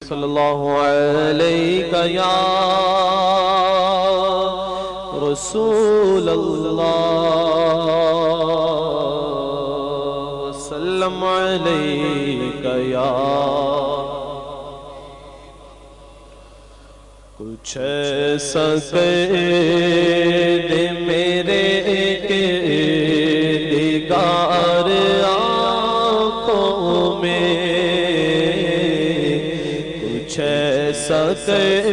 सल्लल्लाहु अलैका या रसूल अल्लाह सल्लम अलैका या। कुछ ऐसा कर दे मेरे दिगार आँखों में, कुछ ऐसा कर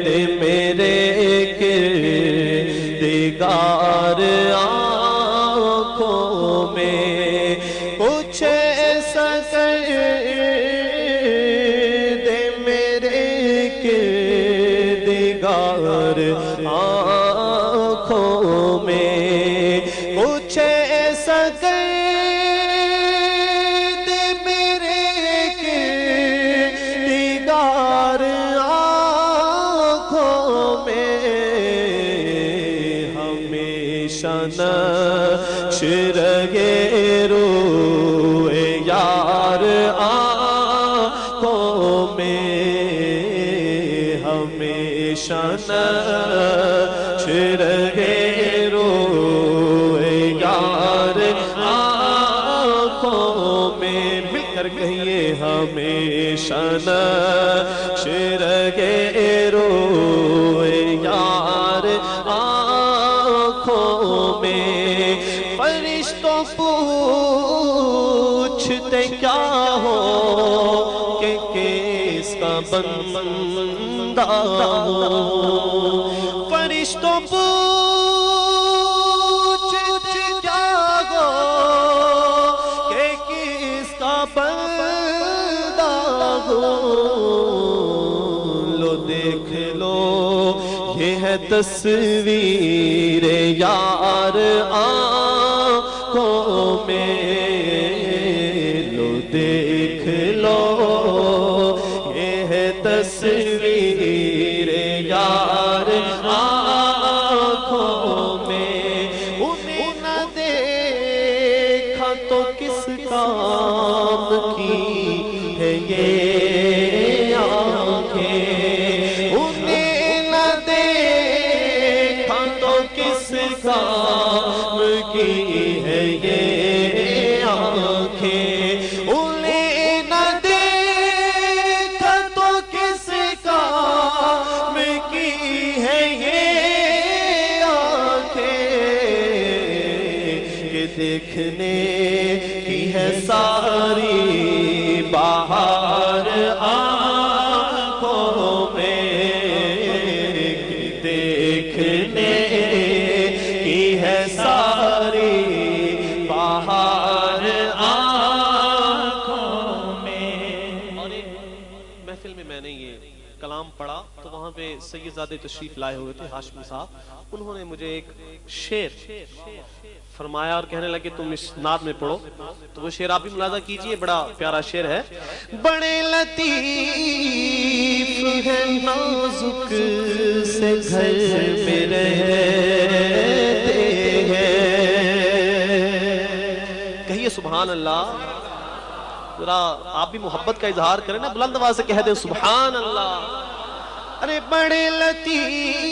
दे मेरे दिगार आँखों में, कुछ ऐसा कर दे मेरे दिगार आँखों में, कुछ ऐसा कर दे मेरे दिगार आँखों में, हमेशा नक्श रहे रोए यार आँखों में, हमेशा नक्श रहे रोए यार आँखों में। मिलकर कहिए हमेशा नक्श रहे रोए यार आँखों में। फरिश्तों पूछते क्या हो कि किसका बंदा हो, फरिश्तों पूछते क्या हो कि किसका बंदा हो। लो देख लो ये है तस्वीर यार आँखों में, लो देख लो ये है तस्वीर यार आँखों में। उन्हें न देखा तो किस काम की है ये आँखें, उन्हें न देखा तो किस काम की है ये आँखें, उन्हें न देखा तो किस काम की है ये आँखें, ये देखने की है सारी बाहर आँखों में, देखने की है सारी बाहर आँखों में। और एक महफिल में मैंने ये कलाम पढ़ा तो वहाँ पे सैयदजादे तशरीफ लाए हुए थे हाशमी साहब, उन्होंने मुझे एक शेर फरमाया और कहने लगे तुम इस नाद में पढ़ो, तो वो शेर आप भी मुलाजा कीजिए, बड़ा प्यारा शेर है। बड़े लतीफ है नाजुक से घर में रहते हैं, कहिए सुभान अल्लाह। जरा आप भी मोहब्बत का इजहार करें ना, बुलंद आवाज से कह दे सुभान अल्लाह। अरे बड़े लतीफ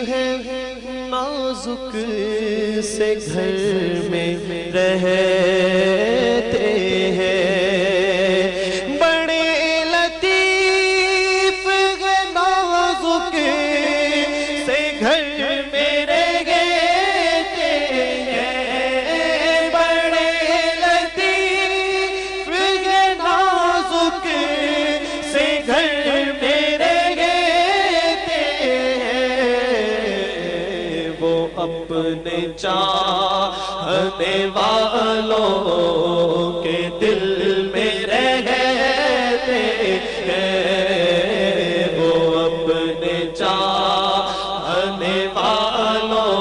है नाजुक से घर में रहते हैं, बड़े लतीफ है नाजुक से घर में रहते हैं, बड़े लतीफ है नाजुक से घर में रहते हैं, वो अपने चाहने वालों के दिल में रहते हैं, वो अपने चाहने वालों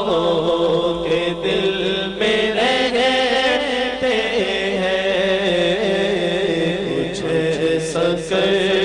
के दिल में रहते हैं। कुछ ऐसा कर